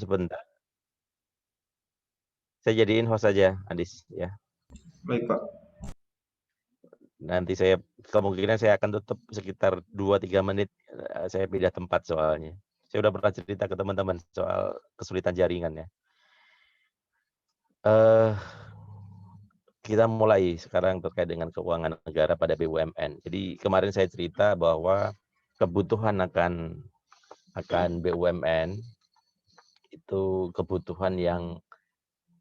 sebentar. Saya jadiin host saja, Andis, ya. Baik, Pak. Nanti kemungkinan saya akan tutup sekitar 2-3 menit, saya pindah tempat soalnya. Saya udah pernah cerita ke teman-teman soal kesulitan jaringan ya. Kita mulai sekarang terkait dengan keuangan negara pada BUMN. Jadi kemarin saya cerita bahwa kebutuhan akan BUMN itu kebutuhan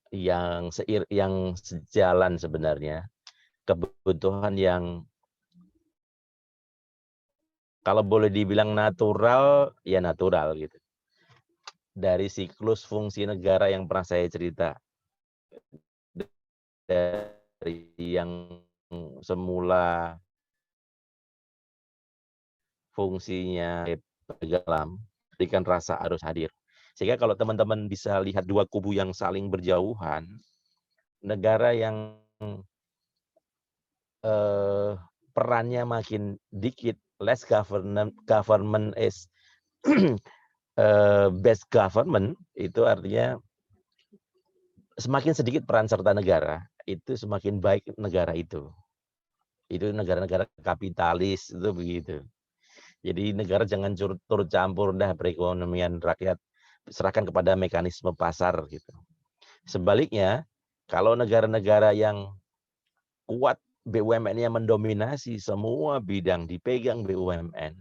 yang sejalan sebenarnya. Kebutuhan yang kalau boleh dibilang natural, ya natural gitu. Dari siklus fungsi negara yang pernah saya cerita. Dari yang semula fungsinya dalam, berikan rasa harus hadir. Sehingga kalau teman-teman bisa lihat dua kubu yang saling berjauhan, negara yang perannya makin dikit, less government is best government, itu artinya semakin sedikit peran serta negara, itu semakin baik negara itu. Itu negara-negara kapitalis itu begitu. Jadi negara jangan turut campur dah perekonomian rakyat, serahkan kepada mekanisme pasar gitu. Sebaliknya, kalau negara-negara yang kuat BUMN-nya mendominasi semua bidang dipegang BUMN.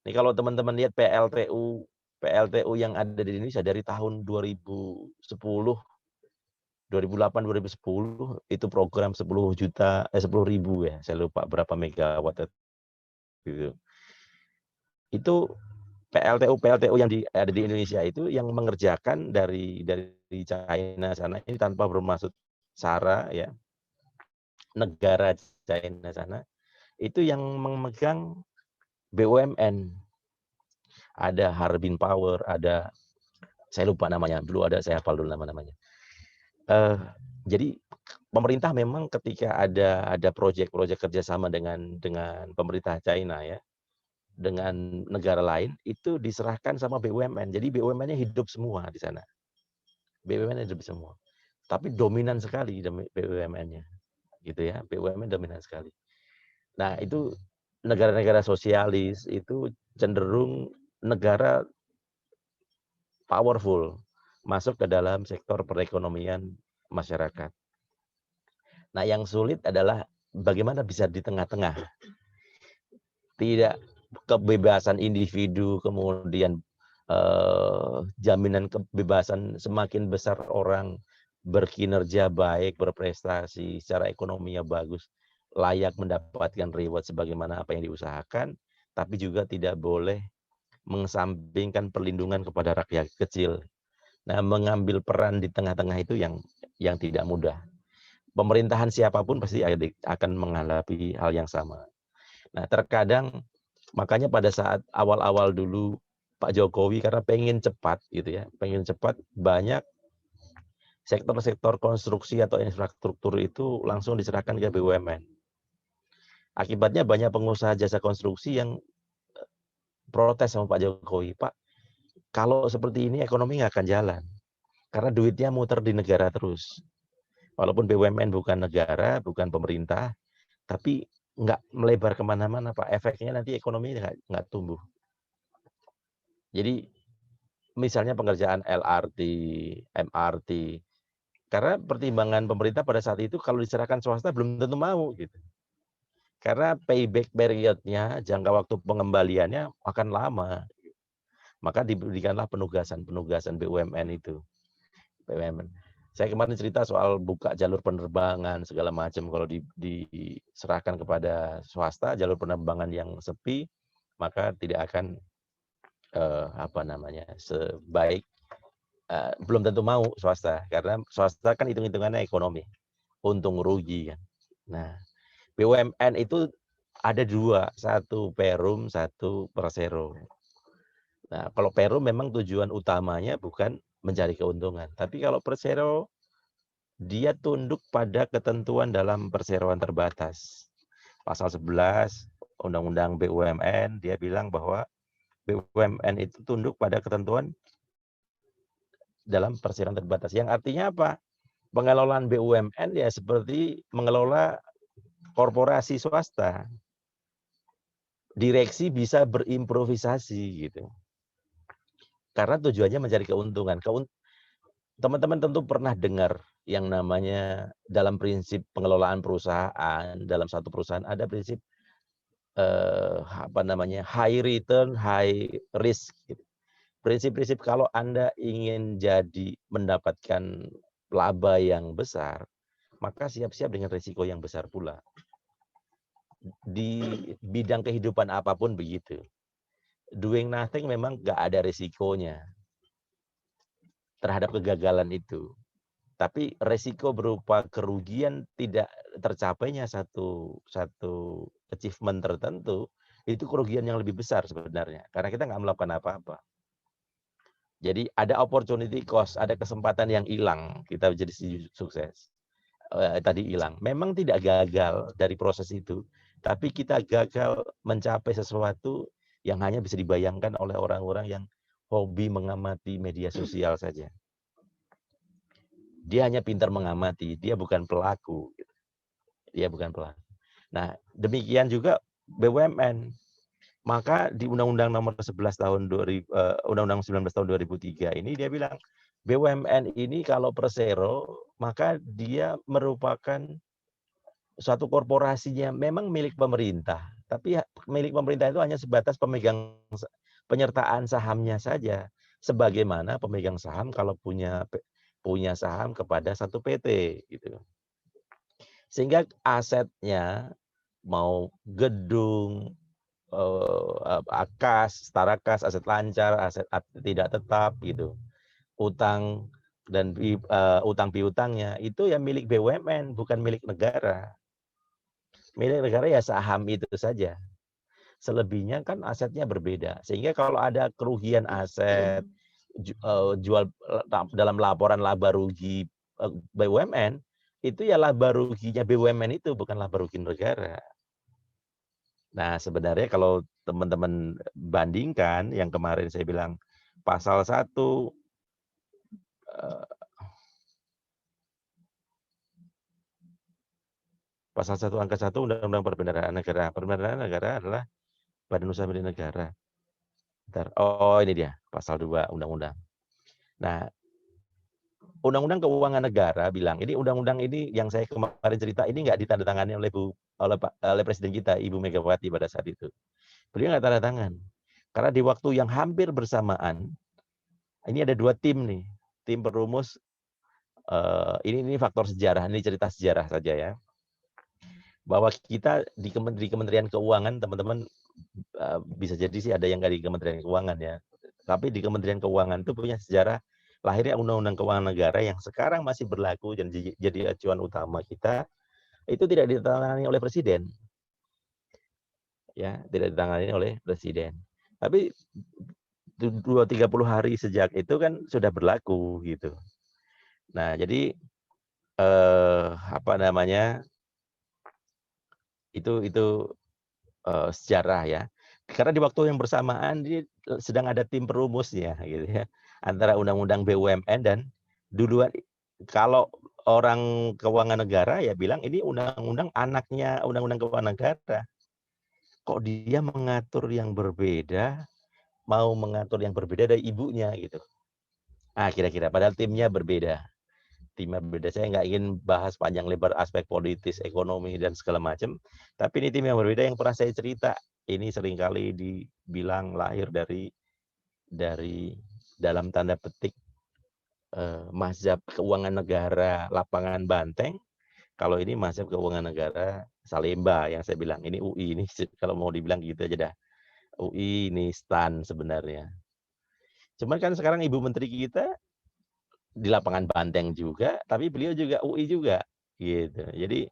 Ini kalau teman-teman lihat PLTU yang ada di Indonesia dari tahun 2010, 2008, 2010 itu program 10.000 ya, saya lupa berapa megawatt itu. Itu PLTU yang ada di Indonesia itu yang mengerjakan dari China sana ini tanpa bermaksud sara ya. Negara China sana itu yang memegang BUMN. Ada Harbin Power, ada saya lupa namanya, dulu ada saya hafal dulu nama-namanya. Jadi pemerintah memang ketika ada proyek-proyek kerjasama dengan pemerintah China ya, dengan negara lain itu diserahkan sama BUMN. Jadi BUMN-nya hidup semua di sana. BUMN hidup semua. Tapi dominan sekali BUMN-nya. Gitu ya, BUMN dominan sekali. Nah, itu negara-negara sosialis itu cenderung negara powerful masuk ke dalam sektor perekonomian masyarakat. Nah, yang sulit adalah bagaimana bisa di tengah-tengah. Tidak kebebasan individu, kemudian jaminan kebebasan semakin besar orang berkinerja baik, berprestasi, secara ekonominya bagus, layak mendapatkan reward sebagaimana apa yang diusahakan, tapi juga tidak boleh mengesampingkan perlindungan kepada rakyat kecil. Nah, mengambil peran di tengah-tengah itu yang tidak mudah. Pemerintahan siapapun pasti akan menghadapi hal yang sama. Nah, terkadang makanya pada saat awal-awal dulu Pak Jokowi karena pengen cepat gitu ya, pengen cepat, banyak sektor-sektor konstruksi atau infrastruktur itu langsung diserahkan ke BUMN. Akibatnya banyak pengusaha jasa konstruksi yang protes sama Pak Jokowi, Pak, kalau seperti ini ekonomi nggak akan jalan. Karena duitnya muter di negara terus. Walaupun BUMN bukan negara, bukan pemerintah, tapi nggak melebar kemana-mana, Pak. Efeknya nanti ekonomi nggak tumbuh. Jadi misalnya pengerjaan LRT, MRT, karena pertimbangan pemerintah pada saat itu kalau diserahkan swasta belum tentu mau gitu. Karena payback periodnya, jangka waktu pengembaliannya akan lama. Maka diberikanlah penugasan BUMN itu. BUMN. Saya kemarin cerita soal buka jalur penerbangan segala macam, kalau diserahkan kepada swasta, jalur penerbangan yang sepi, maka tidak akan sebaik, belum tentu mau swasta, karena swasta kan hitung-hitungannya ekonomi, untung rugi kan. Nah, BUMN itu ada dua, satu Perum, satu Persero. Nah, kalau Perum memang tujuan utamanya bukan mencari keuntungan, tapi kalau Persero dia tunduk pada ketentuan dalam perseroan terbatas. Pasal 11 Undang-Undang BUMN dia bilang bahwa BUMN itu tunduk pada ketentuan dalam perseroan terbatas. Yang artinya apa? Pengelolaan BUMN ya seperti mengelola korporasi swasta. Direksi bisa berimprovisasi gitu. Karena tujuannya mencari keuntungan. Teman-teman tentu pernah dengar yang namanya dalam prinsip pengelolaan perusahaan, dalam satu perusahaan ada prinsip high return, high risk gitu. Prinsip-prinsip kalau Anda ingin mendapatkan laba yang besar, maka siap-siap dengan risiko yang besar pula. Di bidang kehidupan apapun begitu. Doing nothing memang nggak ada risikonya terhadap kegagalan itu. Tapi resiko berupa kerugian tidak tercapainya satu achievement tertentu, itu kerugian yang lebih besar sebenarnya. Karena kita nggak melakukan apa-apa. Jadi ada opportunity cost, ada kesempatan yang hilang kita jadi sukses. Tadi hilang. Memang tidak gagal dari proses itu, tapi kita gagal mencapai sesuatu yang hanya bisa dibayangkan oleh orang-orang yang hobi mengamati media sosial saja. Dia hanya pintar mengamati, dia bukan pelaku. Dia bukan pelaku. Nah, demikian juga BUMN. Maka di Undang-Undang Nomor 11 tahun 2000, Undang-Undang 19 tahun 2003 ini dia bilang BUMN ini kalau persero maka dia merupakan suatu korporasinya memang milik pemerintah, tapi milik pemerintah itu hanya sebatas penyertaan sahamnya saja. Sebagaimana pemegang saham kalau punya saham kepada satu PT gitu. Sehingga asetnya mau gedung, setara kas, aset lancar, aset tidak tetap gitu. Utang dan utang piutangnya itu ya milik BUMN, bukan milik negara. Milik negara ya saham itu saja. Selebihnya kan asetnya berbeda. Sehingga kalau ada kerugian aset, jual dalam laporan laba rugi BUMN, itu ya laba ruginya BUMN itu, bukan laba rugi negara. Nah, sebenarnya kalau teman-teman bandingkan yang kemarin saya bilang pasal 1 pasal 1 angka 1 Undang-Undang Perbendaharaan Negara. Perbendaharaan Negara adalah Badan Usaha Milik Negara. Bentar. Oh, ini dia, pasal 2 undang-undang. Nah, Undang-Undang Keuangan Negara bilang, ini undang-undang ini yang saya kemarin cerita ini nggak ditandatangani oleh Presiden kita, Ibu Megawati pada saat itu. Beliau nggak tanda tangan. Karena di waktu yang hampir bersamaan, ini ada 2 tim nih. Tim perumus, ini faktor sejarah, ini cerita sejarah saja ya. Bahwa kita di Kementerian Keuangan, teman-teman bisa jadi sih ada yang nggak di Kementerian Keuangan ya. Tapi di Kementerian Keuangan itu punya sejarah lahirnya Undang-Undang Keuangan Negara yang sekarang masih berlaku dan jadi acuan utama kita, itu tidak ditandatangani oleh Presiden. Ya, tidak ditandatangani oleh Presiden. Tapi 2-30 hari sejak itu kan sudah berlaku gitu. Nah, jadi itu sejarah ya. Karena di waktu yang bersamaan dia sedang ada tim perumusnya gitu ya. Antara Undang-Undang BUMN dan duluan kalau orang keuangan negara ya bilang ini undang-undang anaknya Undang-Undang Keuangan Negara. Kok dia mengatur yang berbeda, mau mengatur yang berbeda dari ibunya gitu. Ah, kira-kira padahal timnya berbeda. Timnya berbeda. Saya nggak ingin bahas panjang lebar aspek politis, ekonomi dan segala macam. Tapi ini tim yang berbeda yang pernah saya cerita. Ini seringkali dibilang lahir dari dalam tanda petik mazhab keuangan negara lapangan Banteng. Kalau ini mazhab keuangan negara Salemba yang saya bilang. Ini UI ini kalau mau dibilang gitu aja dah. UI ini stan sebenarnya. Cuman kan sekarang Ibu Menteri kita di lapangan Banteng juga, tapi beliau juga UI juga gitu. Jadi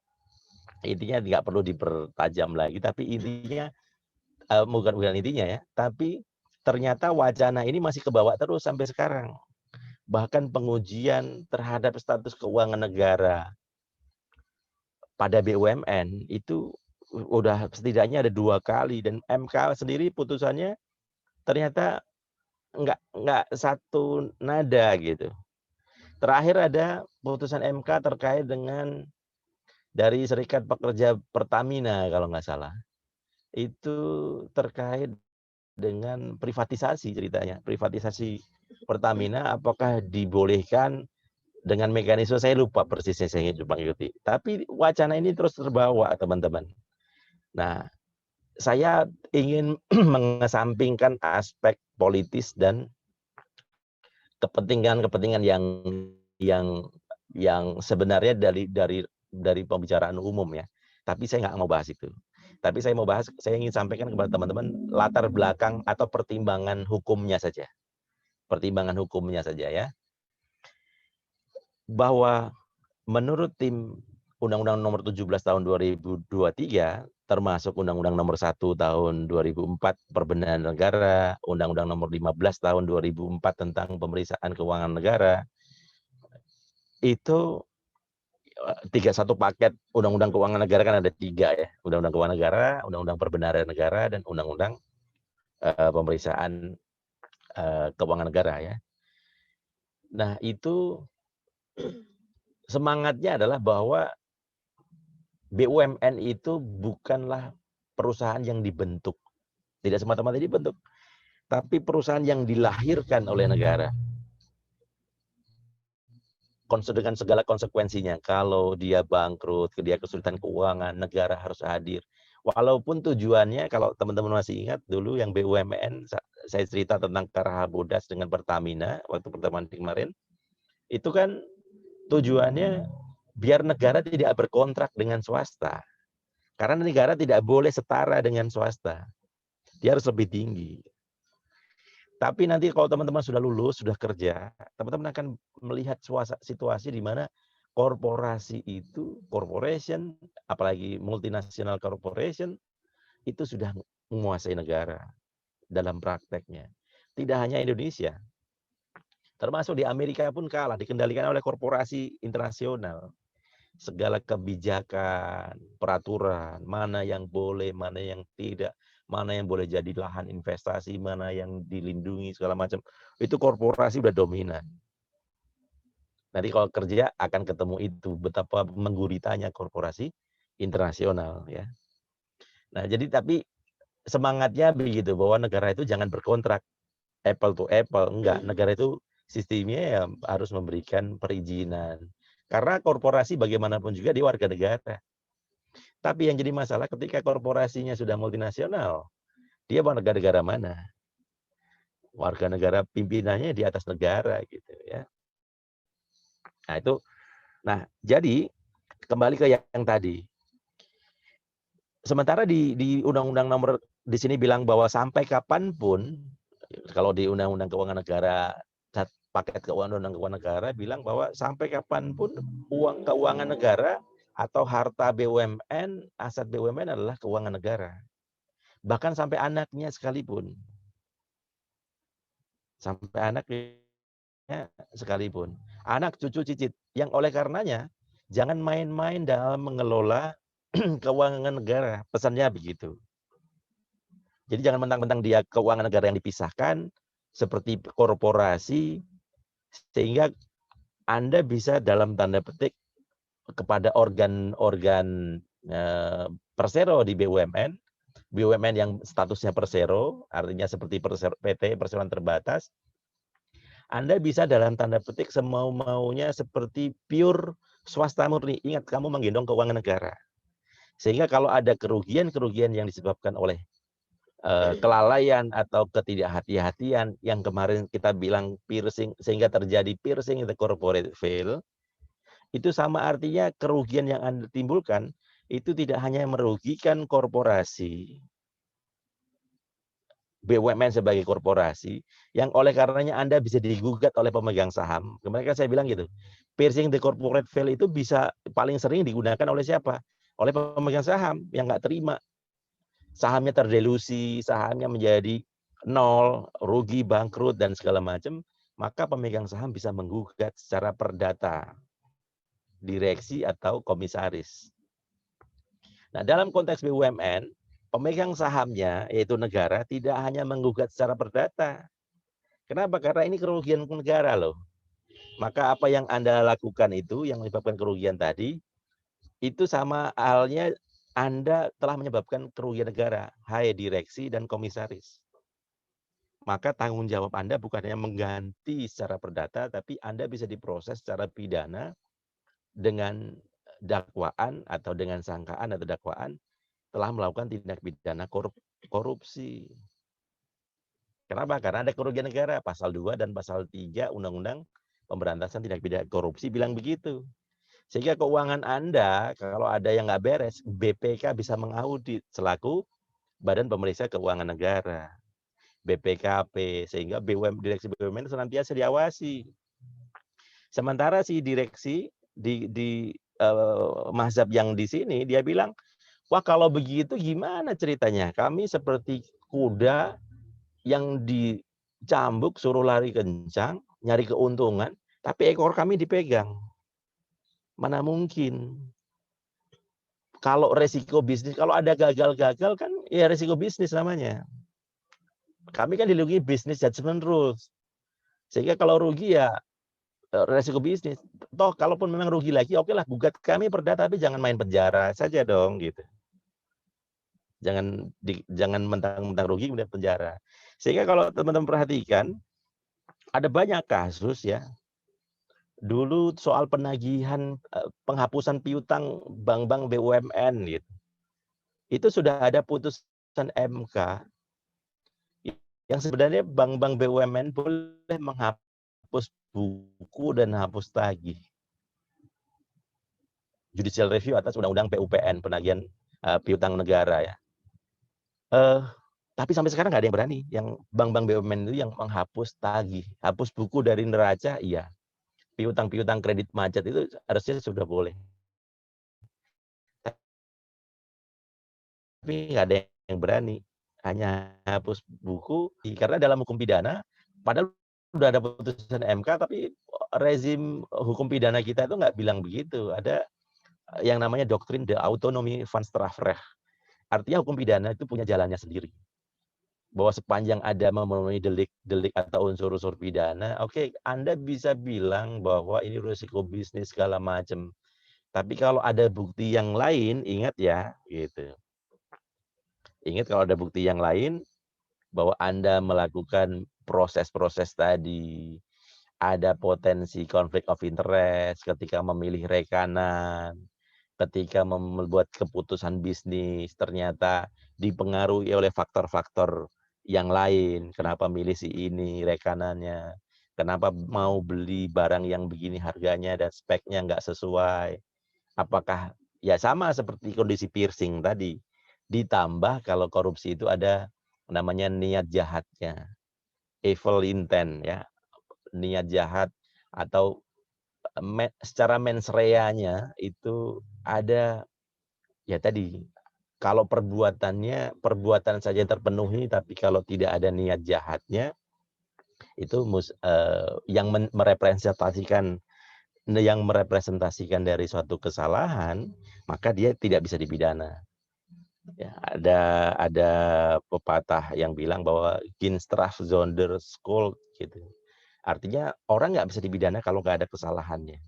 intinya nggak perlu dipertajam lagi, tapi intinya bukan intinya ya, tapi ternyata wacana ini masih kebawa terus sampai sekarang. Bahkan pengujian terhadap status keuangan negara pada BUMN itu udah setidaknya ada 2 kali dan MK sendiri putusannya ternyata nggak satu nada gitu. Terakhir ada putusan MK terkait dengan dari Serikat Pekerja Pertamina kalau nggak salah. Itu terkait dengan privatisasi ceritanya. Privatisasi Pertamina apakah dibolehkan dengan mekanisme, saya lupa persisnya, saya lupa mengikuti. Tapi wacana ini terus terbawa teman-teman. Nah, saya ingin mengesampingkan aspek politis dan kepentingan-kepentingan yang yang sebenarnya dari pembicaraan umum ya. Tapi saya nggak mau bahas itu. Tapi saya mau bahas, saya ingin sampaikan kepada teman-teman latar belakang atau pertimbangan hukumnya saja. Pertimbangan hukumnya saja ya. Bahwa menurut tim Undang-Undang Nomor 17 Tahun 2023, termasuk Undang-Undang Nomor 1 Tahun 2004 Perbendaharaan Negara, Undang-Undang Nomor 15 Tahun 2004 tentang Pemeriksaan Keuangan Negara, itu satu paket Undang-Undang Keuangan Negara kan ada 3 ya, Undang-Undang Keuangan Negara, Undang-Undang Perbendaharaan Negara, dan Undang-Undang Pemeriksaan Keuangan Negara ya. Nah itu semangatnya adalah bahwa BUMN itu bukanlah perusahaan yang dibentuk, tidak semata-mata dibentuk, tapi perusahaan yang dilahirkan oleh negara. Dengan segala konsekuensinya, kalau dia bangkrut, dia kesulitan keuangan, negara harus hadir. Walaupun tujuannya, kalau teman-teman masih ingat dulu yang BUMN, saya cerita tentang Karahabodas dengan Pertamina waktu pertemuan kemarin, itu kan tujuannya biar negara tidak berkontrak dengan swasta. Karena negara tidak boleh setara dengan swasta. Dia harus lebih tinggi. Tapi nanti kalau teman-teman sudah lulus, sudah kerja, teman-teman akan melihat situasi di mana korporasi itu, corporation, apalagi multinational corporation, itu sudah menguasai negara dalam prakteknya. Tidak hanya Indonesia, termasuk di Amerika pun kalah, dikendalikan oleh korporasi internasional. Segala kebijakan, peraturan, mana yang boleh, mana yang tidak, mana yang boleh jadi lahan investasi, mana yang dilindungi, segala macam. Itu korporasi udah dominan. Nanti kalau kerja akan ketemu itu, betapa mengguritanya korporasi internasional ya. Nah, jadi tapi semangatnya begitu, bahwa negara itu jangan berkontrak apple to apple, enggak. Negara itu sistemnya ya harus memberikan perizinan. Karena korporasi bagaimanapun juga dia warga negara. Tapi yang jadi masalah ketika korporasinya sudah multinasional, dia warga negara mana? Warga negara pimpinannya di atas negara gitu ya. Nah itu, nah jadi kembali ke yang tadi. Sementara di Undang-Undang Nomor di sini bilang bahwa sampai kapanpun, kalau di Undang-Undang Keuangan Negara, paket Undang-Undang Keuangan Negara bilang bahwa sampai kapanpun uang keuangan negara atau harta BUMN, aset BUMN adalah keuangan negara. Bahkan sampai anaknya sekalipun. Sampai anaknya sekalipun. Anak, cucu, cicit. Yang oleh karenanya, jangan main-main dalam mengelola keuangan negara. Pesannya begitu. Jadi jangan mentang-mentang dia keuangan negara yang dipisahkan, seperti korporasi, sehingga Anda bisa dalam tanda petik kepada organ-organ persero di BUMN, BUMN yang statusnya persero, artinya seperti PT, perseroan terbatas, Anda bisa dalam tanda petik semau-maunya seperti pure swasta murni. Ingat, kamu menggendong keuangan negara. Sehingga kalau ada kerugian-kerugian yang disebabkan oleh kelalaian atau ketidakhati-hatian yang kemarin kita bilang piercing, sehingga terjadi piercing the corporate veil, itu sama artinya kerugian yang Anda timbulkan itu tidak hanya merugikan korporasi, BUMN sebagai korporasi, yang oleh karenanya Anda bisa digugat oleh pemegang saham. Kemarin kan saya bilang gitu, piercing the corporate veil itu bisa paling sering digunakan oleh siapa? Oleh pemegang saham yang nggak terima. Sahamnya terdelusi, sahamnya menjadi nol, rugi, bangkrut, dan segala macam, maka pemegang saham bisa menggugat secara perdata, direksi atau komisaris. Nah, dalam konteks BUMN, pemegang sahamnya, yaitu negara, tidak hanya menggugat secara perdata. Kenapa? Karena ini kerugian negara loh. Maka apa yang Anda lakukan itu yang menyebabkan kerugian tadi, itu sama halnya Anda telah menyebabkan kerugian negara, hai direksi dan komisaris. Maka tanggung jawab Anda bukan hanya mengganti secara perdata, tapi Anda bisa diproses secara pidana dengan dakwaan atau dengan sangkaan atau dakwaan telah melakukan tindak pidana korupsi. Kenapa? Karena ada kerugian negara. Pasal 2 dan pasal 3 Undang-Undang Pemberantasan Tindak Pidana Korupsi bilang begitu. Sehingga keuangan Anda, kalau ada yang nggak beres, BPK bisa mengaudit selaku Badan Pemeriksa Keuangan Negara, BPKP, sehingga Direksi BUMN senantiasa diawasi. Sementara si direksi di mazhab yang di sini, dia bilang, wah kalau begitu gimana ceritanya? Kami seperti kuda yang dicambuk suruh lari kencang, nyari keuntungan, tapi ekor kami dipegang. Mana mungkin. Kalau resiko bisnis, kalau ada gagal-gagal kan ya resiko bisnis namanya. Kami kan dilindungi business judgment rules. Sehingga kalau rugi ya resiko bisnis. Toh kalaupun memang rugi lagi, oke lah gugat kami perdata, tapi jangan main penjara saja dong gitu. Jangan mentang-mentang rugi kemudian penjara. Sehingga kalau teman-teman perhatikan, ada banyak kasus ya. Dulu soal penagihan penghapusan piutang bank-bank BUMN gitu. Itu sudah ada putusan MK yang sebenarnya bank-bank BUMN boleh menghapus buku dan hapus tagih. Judicial review atas undang-undang PUPN, penagihan piutang negara ya. Tapi sampai sekarang nggak ada yang berani. Yang bank-bank BUMN itu yang menghapus tagih, hapus buku dari neraca, iya. Piutang-piutang kredit macet itu harusnya sudah boleh. Tapi nggak ada yang berani. Hanya hapus buku, karena dalam hukum pidana, padahal udah ada putusan MK, tapi rezim hukum pidana kita itu nggak bilang begitu. Ada yang namanya doktrin de autonomie van strafrecht. Artinya hukum pidana itu punya jalannya sendiri. Bahwa sepanjang ada memenuhi delik atau unsur-unsur pidana, oke, Anda bisa bilang bahwa ini risiko bisnis segala macam. Tapi kalau ada bukti yang lain, ingat ya, gitu. Ingat kalau ada bukti yang lain, bahwa Anda melakukan proses-proses tadi, ada potensi konflik of interest ketika memilih rekanan, ketika membuat keputusan bisnis, ternyata dipengaruhi oleh faktor-faktor yang lain. Kenapa milih si ini rekanannya? Kenapa mau beli barang yang begini harganya dan speknya nggak sesuai? Apakah ya sama seperti kondisi piercing tadi. Ditambah kalau korupsi itu ada namanya niat jahatnya, evil intent ya, niat jahat atau secara mens rea-nya itu ada ya tadi, kalau perbuatan saja terpenuhi, tapi kalau tidak ada niat jahatnya, itu yang merepresentasikan dari suatu kesalahan, maka dia tidak bisa dipidana. Ya, ada pepatah yang bilang bahwa Ginstraf zonder Schuld gitu. Artinya orang nggak bisa dipidana kalau nggak ada kesalahannya.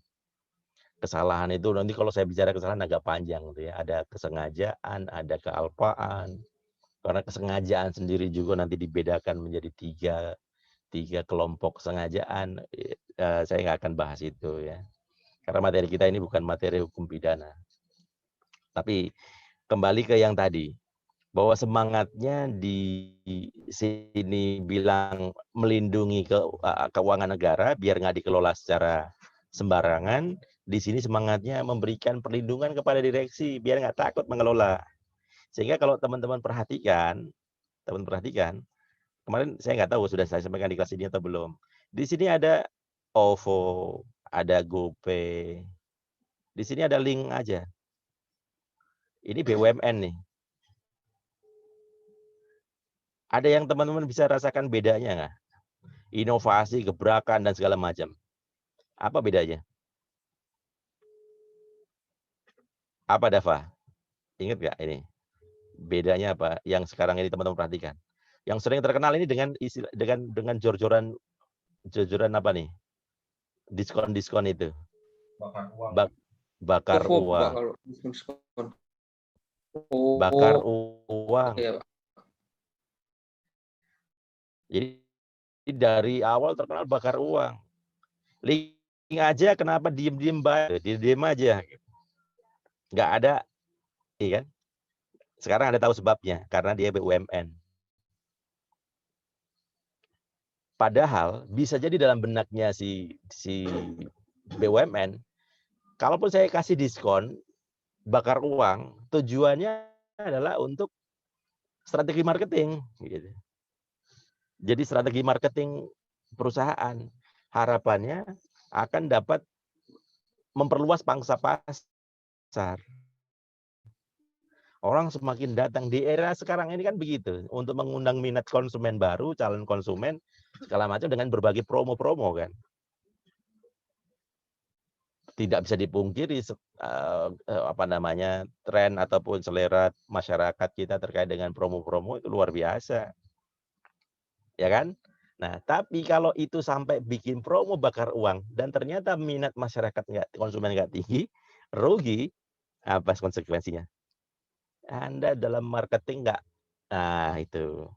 Kesalahan itu nanti kalau saya bicara kesalahan agak panjang gitu ya. Ada kesengajaan, ada kealpaan. Karena kesengajaan sendiri juga nanti dibedakan menjadi tiga kelompok kesengajaan. Saya nggak akan bahas itu ya. Karena materi kita ini bukan materi hukum pidana. Tapi kembali ke yang tadi, bahwa semangatnya di sini bilang melindungi keuangan negara biar nggak dikelola secara sembarangan. Di sini semangatnya memberikan perlindungan kepada direksi biar nggak takut mengelola. Sehingga kalau teman-teman perhatikan, kemarin saya nggak tahu sudah saya sampaikan di kelas ini atau belum. Di sini ada OVO, ada GoPay. Di sini ada link aja. Ini BUMN nih. Ada yang teman-teman bisa rasakan bedanya nggak? Inovasi, gebrakan, dan segala macam. Apa bedanya? Apa Dava? Ingat nggak ini? Bedanya apa? Yang sekarang ini teman-teman perhatikan. Yang sering terkenal ini dengan jor-joran Jor-joran apa nih? Diskon-diskon itu. Bakar uang. Bakar OVO, Pak, uang. kalau diskon. Bakar Oh, uang. iya, Pak. Jadi dari awal terkenal bakar uang. Link aja kenapa diem-diem baik, diem aja. Nggak ada, iya kan? Sekarang Anda tahu sebabnya, karena dia BUMN. Padahal bisa jadi dalam benaknya si BUMN, kalaupun saya kasih diskon, bakar uang, tujuannya adalah untuk strategi marketing. Gitu. Jadi strategi marketing perusahaan, harapannya akan dapat memperluas pangsa pasar. Orang semakin datang di era sekarang ini kan begitu, untuk mengundang minat konsumen baru, calon konsumen segala macam dengan berbagai promo-promo kan. Tidak bisa dipungkiri tren ataupun selera masyarakat kita terkait dengan promo-promo itu luar biasa. Ya kan? Nah, tapi kalau itu sampai bikin promo bakar uang dan ternyata minat masyarakat konsumen nggak tinggi, rugi, apa konsekuensinya? Anda dalam marketing nggak, nah itu.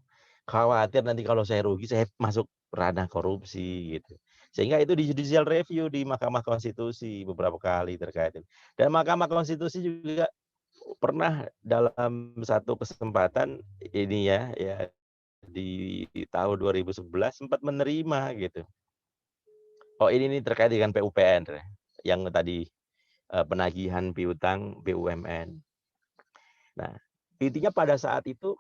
Khawatir nanti kalau saya rugi, saya masuk ranah korupsi gitu. Sehingga itu di judicial review di Mahkamah Konstitusi beberapa kali terkait ini. Dan Mahkamah Konstitusi juga pernah dalam satu kesempatan ini ya di tahun 2011 sempat menerima gitu. Oh ini terkait dengan PUPN yang tadi penagihan piutang BUMN. Nah, intinya pada saat itu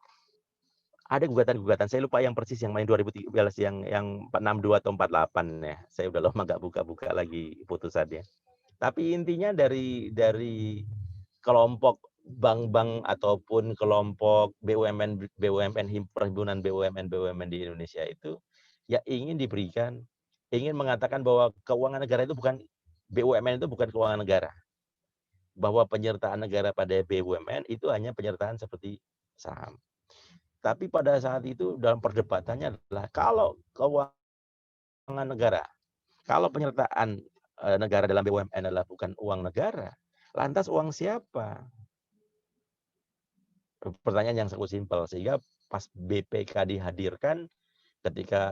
ada gugatan-gugatan, saya lupa yang persis yang main 2013 yang 462 atau 48 ya. Saya udah lama nggak buka-buka lagi putusannya. Tapi intinya dari kelompok bank-bank ataupun kelompok BUMN perhimpunan BUMN di Indonesia itu ya ingin mengatakan bahwa keuangan negara itu bukan BUMN itu bukan keuangan negara. Bahwa penyertaan negara pada BUMN itu hanya penyertaan seperti saham. Tapi pada saat itu dalam perdebatannya adalah kalau keuangan negara, kalau penyertaan negara dalam BUMN adalah bukan uang negara, lantas uang siapa? Pertanyaan yang sangat simpel. Sehingga pas BPK dihadirkan,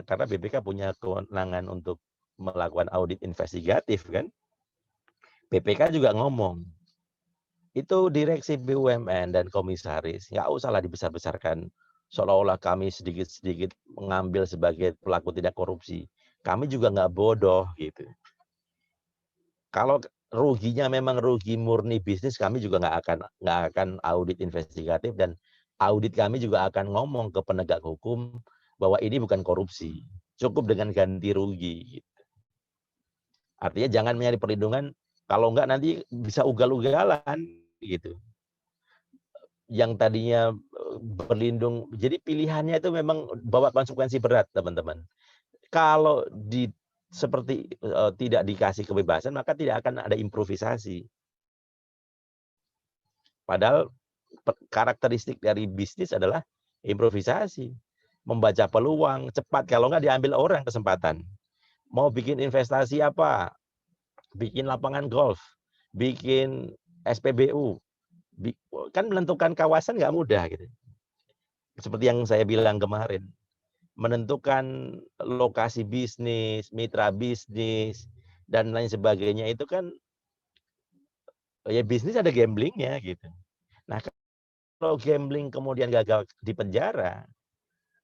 karena BPK punya kewenangan untuk melakukan audit investigatif kan, BPK juga ngomong, itu direksi BUMN dan komisaris, nggak usahlah dibesar-besarkan. Seolah-olah kami sedikit-sedikit mengambil sebagai pelaku tidak korupsi. Kami juga nggak bodoh gitu. Kalau ruginya memang rugi murni bisnis, kami juga nggak akan audit investigatif dan audit kami juga akan ngomong ke penegak hukum bahwa ini bukan korupsi. Cukup dengan ganti rugi. Gitu. Artinya jangan mencari perlindungan, kalau nggak nanti bisa ugal-ugalan gitu. Yang tadinya berlindung, jadi pilihannya itu memang bawa konsekuensi berat teman-teman. Kalau seperti tidak dikasih kebebasan, maka tidak akan ada improvisasi. Padahal karakteristik dari bisnis adalah improvisasi, membaca peluang cepat, kalau nggak diambil orang kesempatan. Mau bikin investasi apa, bikin lapangan golf, bikin SPBU, kan menentukan kawasan nggak mudah gitu. Seperti yang saya bilang kemarin, menentukan lokasi bisnis, mitra bisnis, dan lain sebagainya itu kan ya bisnis ada gamblingnya gitu. Nah kalau gambling kemudian gagal di penjara,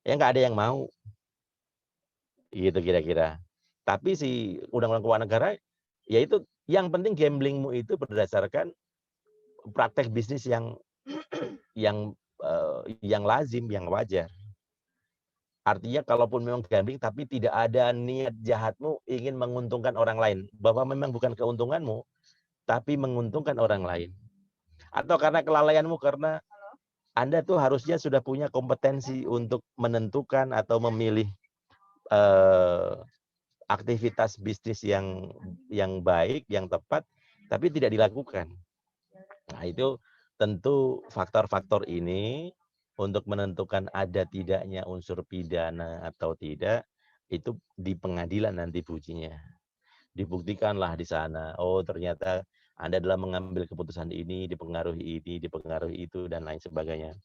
ya nggak ada yang mau, gitu kira-kira. Tapi si Undang-Undang Keuangan Negara, ya itu yang penting gamblingmu itu berdasarkan praktek bisnis yang lazim, yang wajar. Artinya kalaupun memang gambling tapi tidak ada niat jahatmu ingin menguntungkan orang lain, bahwa memang bukan keuntunganmu tapi menguntungkan orang lain. Atau karena kelalaianmu, karena Anda tuh harusnya sudah punya kompetensi untuk menentukan atau memilih aktivitas bisnis yang baik, yang tepat, tapi tidak dilakukan. Nah, itu tentu faktor-faktor ini untuk menentukan ada tidaknya unsur pidana atau tidak, itu di pengadilan nanti ujinya. Dibuktikanlah di sana, oh ternyata Anda dalam mengambil keputusan ini, dipengaruhi itu, dan lain sebagainya.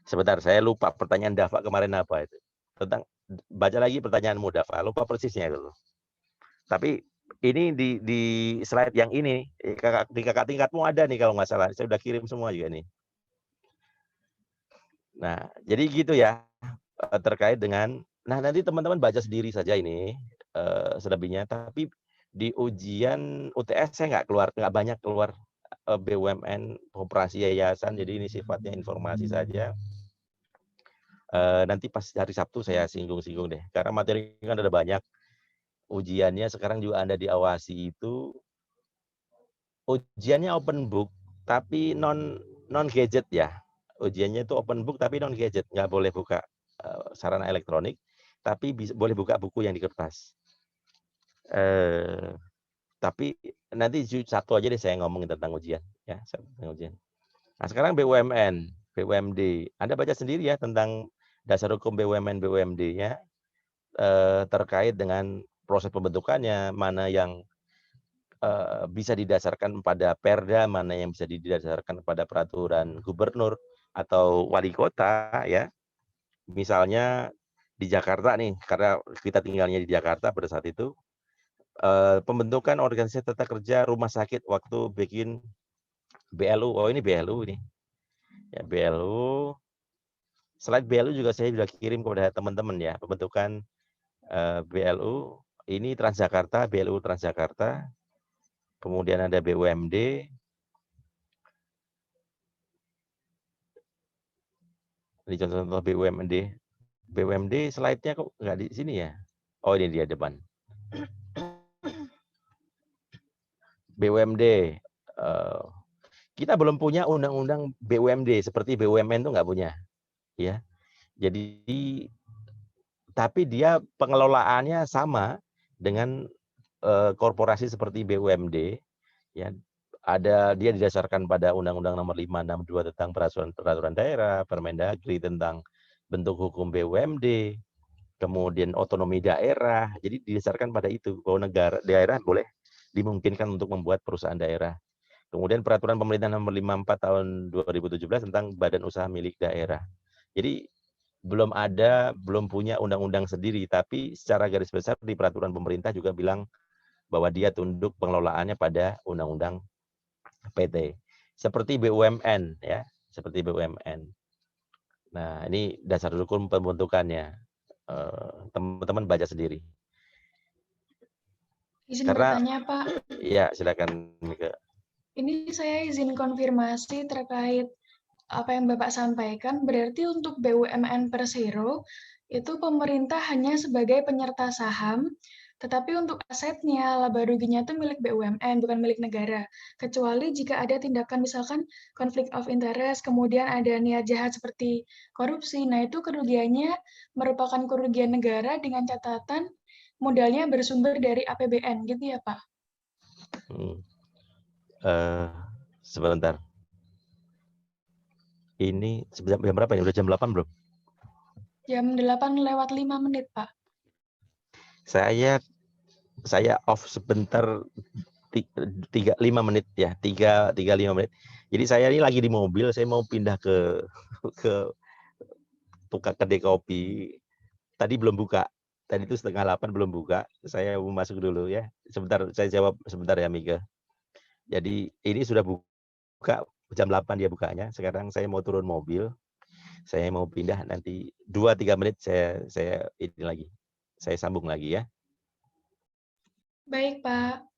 Sebentar, saya lupa pertanyaan Dava kemarin apa itu. Tentang, baca lagi pertanyaanmu Dava, lupa persisnya itu. Tapi ini di slide yang ini, di kakak tingkatmu ada nih kalau nggak salah, saya udah kirim semua juga nih. Nah, jadi gitu ya, terkait dengan, nah nanti teman-teman baca sendiri saja ini, selebihnya, tapi di ujian UTS saya nggak banyak keluar BUMN, koperasi yayasan, jadi ini sifatnya informasi saja. Nanti pas hari Sabtu saya singgung-singgung deh, karena materi kan ada banyak, ujiannya sekarang juga Anda diawasi itu, ujiannya open book, tapi non gadget ya. Ujiannya itu open book tapi non gadget, nggak boleh buka sarana elektronik, tapi boleh buka buku yang di kertas. Tapi nanti satu aja deh saya ngomongin tentang ujian, ya, tentang ujian. Nah sekarang BUMN, BUMD, Anda baca sendiri ya tentang dasar hukum BUMN, BUMD-nya, terkait dengan proses pembentukannya, mana yang bisa didasarkan pada perda, mana yang bisa didasarkan pada peraturan gubernur atau wali kota, ya. Misalnya di Jakarta nih, karena kita tinggalnya di Jakarta pada saat itu, pembentukan organisasi tata kerja rumah sakit waktu bikin BLU. Oh ini BLU ini, ya BLU. Slide BLU juga saya sudah kirim kepada teman-teman ya, pembentukan BLU. Ini Transjakarta, BLU Transjakarta. Kemudian ada BUMD. Ini contoh-contoh BUMD. BUMD slide-nya kok nggak di sini ya? Oh ini dia depan. BUMD. Kita belum punya undang-undang BUMD seperti BUMN itu nggak punya, ya. Jadi, tapi dia pengelolaannya sama dengan korporasi seperti BUMD, ya. Dia didasarkan pada Undang-Undang Nomor 562 tentang peraturan daerah, Permendagri tentang bentuk hukum BUMD, kemudian otonomi daerah. Jadi didasarkan pada itu bahwa daerah boleh dimungkinkan untuk membuat perusahaan daerah. Kemudian peraturan pemerintah nomor 54 tahun 2017 tentang badan usaha milik daerah. Jadi belum punya undang-undang sendiri, tapi secara garis besar di peraturan pemerintah juga bilang bahwa dia tunduk pengelolaannya pada undang-undang PT. Seperti BUMN ya, seperti BUMN. Nah, ini dasar hukum pembentukannya. Teman-teman baca sendiri. Izin Karena bertanya, Pak. ya silakan Mika. Ini saya izin konfirmasi terkait apa yang Bapak sampaikan. Berarti untuk BUMN Persero itu pemerintah hanya sebagai penyerta saham, tetapi untuk asetnya, laba ruginya itu milik BUMN, bukan milik negara. Kecuali jika ada tindakan misalkan konflik of interest, kemudian ada niat jahat seperti korupsi. Nah, itu kerugiannya merupakan kerugian negara dengan catatan modalnya bersumber dari APBN, gitu ya, Pak? Sebentar. Ini jam berapa ini? Udah jam 8 belum? Jam 8:05, Pak. Saya off sebentar 5 menit ya, 5 menit. Jadi saya ini lagi di mobil, saya mau pindah ke tukang kedai kopi. Tadi belum buka. Tadi itu 7:30 belum buka. Saya mau masuk dulu ya. Sebentar, saya jawab sebentar ya Mika. Jadi ini sudah buka jam 8 dia bukanya. Sekarang saya mau turun mobil. Saya mau pindah nanti 2-3 menit saya ini lagi. Saya sambung lagi ya. Baik, Pak.